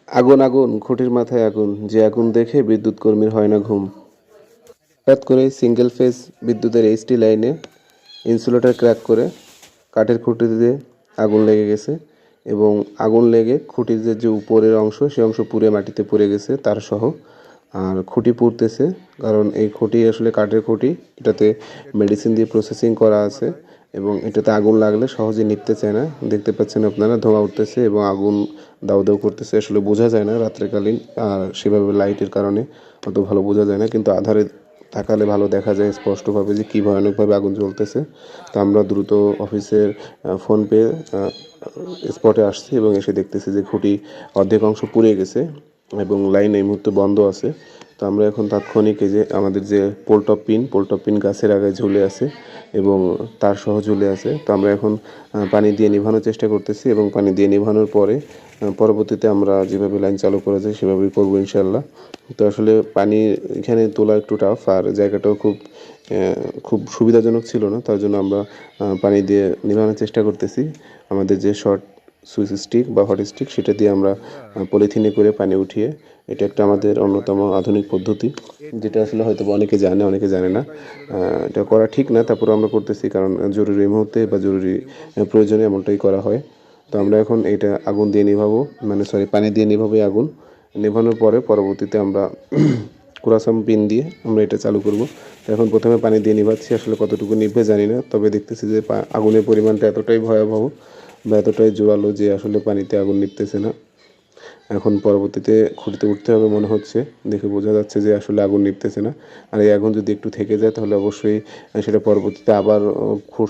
আগুন আগুন খুঁটির মাথায় আগুন, যে আগুন দেখে বিদ্যুৎ কর্মীর হয় না ঘুম। হঠাৎ করে সিঙ্গেল ফেজ বিদ্যুতের এইচটি লাইনে ইনসুলেটর ক্র্যাক করে কাঠের খুঁটিতে আগুন লেগে গেছে এবং আগুন লেগে খুঁটির যে উপরের অংশ সে অংশ পুড়ে মাটিতে পড়ে গেছে তার সহ। আর খুঁটি পুড়তেছে, কারণ এই খুঁটি আসলে কাঠের খুঁটি, এটাতে মেডিসিন দিয়ে প্রসেসিং করা আছে এবং এটাতে আগুন লাগলে সহজে নিভতে চায় না। দেখতে পাচ্ছেন আপনারা ধোঁয়া উঠতেছে এবং আগুন দাউ দাউ করতেছে। আসলে বোঝা যায় না রাত্রেকালীন, আর সেভাবে লাইটের কারণে অত ভালো বোঝা যায় না, কিন্তু আধারে তাকালে ভালো দেখা যায় স্পষ্টভাবে যে কী ভয়ানকভাবে আগুন জ্বলতেছে। তো আমরা দ্রুত অফিসের ফোন পেয়ে স্পটে আসছি এবং এসে দেখতেছি যে খুঁটি অর্ধেক অংশ পুড়ে গেছে এবং লাইন এই মুহূর্তে বন্ধ আছে। তো আমরা এখন তাৎক্ষণিক এই যে আমাদের যে পোল্ট অফ পিন গাছের আগায় ঝুলে আছে এবং তার সহ ঝুলে আছে। তো আমরা এখন পানি দিয়ে নিভানোর চেষ্টা করতেছি এবং পানি দিয়ে নিভানোর পরে পরবর্তীতে আমরা যেভাবে লাইন চালু করা যায় সেভাবেই করবো ইনশাল্লাহ। তো আসলে পানি এখানে তোলা একটু টাফ, আর জায়গাটাও খুব সুবিধাজনক ছিল না, তার জন্য আমরা পানি দিয়ে নিভানোর চেষ্টা করতেছি। আমাদের যে শর্ট সুইচ স্টিক বা হট স্টিক সেটা দিয়ে আমরা পলিথিনে করে পানি উঠিয়ে, এটা একটা আমাদের অন্যতম আধুনিক পদ্ধতি, যেটা আসলে হয়তো অনেকে জানে অনেকে জানে না। এটা করা ঠিক না, তারপরে আমরা করতেছি কারণ জরুরি মুহূর্তে বা জরুরি প্রয়োজনে এমনটাই করা হয়। তো আমরা এখন এটা আগুন দিয়ে নিভাবো, পানি দিয়ে নিভাবো। আগুন নেভানোর পরে পরবর্তীতে আমরা কুরাসাম পিন দিয়ে আমরা এটা চালু করব। তো এখন প্রথমে পানি দিয়ে নিভাচ্ছি, আসলে কতটুকু নিভবে জানি না, তবে দেখতেছি যে আগুনের পরিমাণটা এতটাই ভয়াবহ বা এতটাই জোরালো যে আসলে পানিতে আগুন নিভতেছে না। এখন পরবর্তীতে খুঁটিতে উঠতে হবে মনে হচ্ছে, দেখে বোঝা যাচ্ছে যে আসলে আগুন নিভতেছে না। আর এই আগুন যদি একটু থেকে যায় তাহলে অবশ্যই সেটা পরবর্তীতে আবার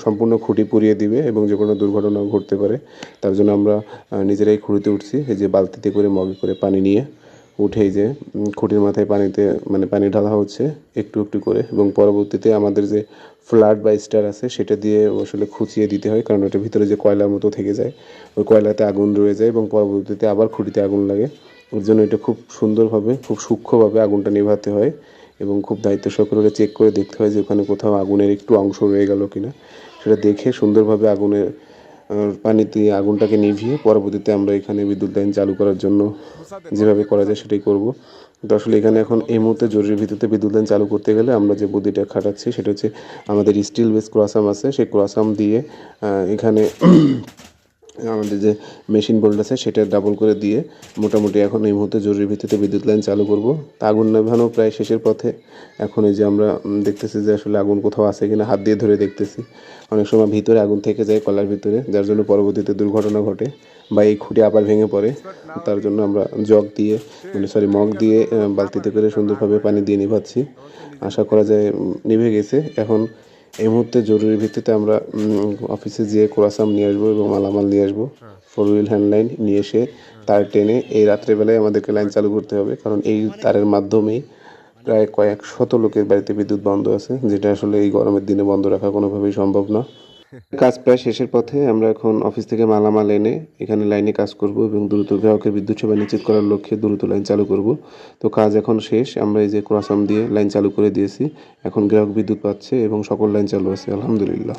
সম্পূর্ণ খুঁটি পুড়িয়ে দিবে এবং যে কোনো দুর্ঘটনাও ঘটতে পারে। তার জন্য আমরা নিজেরাই খুঁটিতে উঠছি, এই যে বালতিতে করে মগে করে পানি নিয়ে উঠেই যে খুঁটির মাথায় পানি ঢালা হচ্ছে একটু একটু করে, এবং পরবর্তীতে আমাদের যে ফ্ল্যাট বা স্টার আছে সেটা দিয়ে আসলে খুঁচিয়ে দিতে হয়, কারণ ওটার ভিতরে যে কয়লার মতো থেকে যায়, ওই কয়লাতে আগুন রয়ে যায় এবং পরবর্তীতে আবার খুঁটিতে আগুন লাগে। ওর জন্য এটা খুব সুন্দরভাবে খুব সূক্ষ্মভাবে আগুনটা নেভাতে হয় এবং খুব দায়িত্ব সহকারে চেক করে দেখতে হয় যে ওখানে কোথাও আগুনের একটু অংশ রয়ে গেল কিনা। সেটা দেখে সুন্দরভাবে পানি দিয়ে আগুনটাকে নিভিয়ে পরবর্তীতে আমরা এখানে বিদ্যুৎ লাইন চালু করার জন্য যেভাবে করা যায় সেটাই করব। তো আসলে এখানে এখন এই মুহূর্তে জরুরি ভিত্তিতে বিদ্যুৎ লাইন চালু করতে গেলে আমরা যে বুদ্ধিটা খাটাচ্ছি সেটা হচ্ছে, আমাদের স্টিল বেস ক্রসাম আছে, সেই ক্রসাম দিয়ে এখানে আমাদের যে মেশিন বোল্ট আছে সেটা ডাবল করে দিয়ে মোটামুটি এখন এই মুহূর্তে জরুরি ভিত্তিতে বিদ্যুৎ লাইন চালু করব। তা আগুন নেভানো প্রায় শেষের পথে। এখন এই যে আমরা দেখতেছি যে আসলে আগুন কোথাও আছে কিনা হাত দিয়ে ধরে দেখতেছি। অনেক সময় ভিতরে আগুন থেকে যায় কলার ভিতরে, যার জন্য পরবর্তীতে দুর্ঘটনা ঘটে বা এই খুঁটি আবার ভেঙে পড়ে। তার জন্য আমরা মগ দিয়ে বালতিতে করে সুন্দরভাবে পানি দিয়ে নিভাচ্ছি। আশা করা যায় নিভে গেছে। এখন এই মুহূর্তে জরুরি ভিত্তিতে আমরা অফিসে যেয়ে কোরাসাম নিয়ে আসবো এবং মালামাল নিয়ে আসবো। 4 হুইল হ্যান্ড লাইন নিয়ে এসে তার টেনে এই রাত্রেবেলায় আমাদেরকে লাইন চালু করতে হবে, কারণ এই তারের মাধ্যমেই প্রায় কয়েক শত লোকের বাড়িতে বিদ্যুৎ বন্ধ আছে, যেটা আসলে এই গরমের দিনে বন্ধ রাখা কোনোভাবেই সম্ভব না। কাজ প্রায় শেষের পথে। আমরা এখন অফিস থেকে মালামাল এনে এখানে লাইনে কাজ করব এবং দ্রুত গ্রাহকের বিদ্যুৎ সেবা নিশ্চিত করার লক্ষ্যে দ্রুত লাইন চালু করব। তো কাজ এখন শেষ, আমরা এই যে ক্রসাম দিয়ে লাইন চালু করে দিয়েছি, এখন গ্রাহক বিদ্যুৎ পাচ্ছে এবং সকল লাইন চালু আছে আলহামদুলিল্লাহ।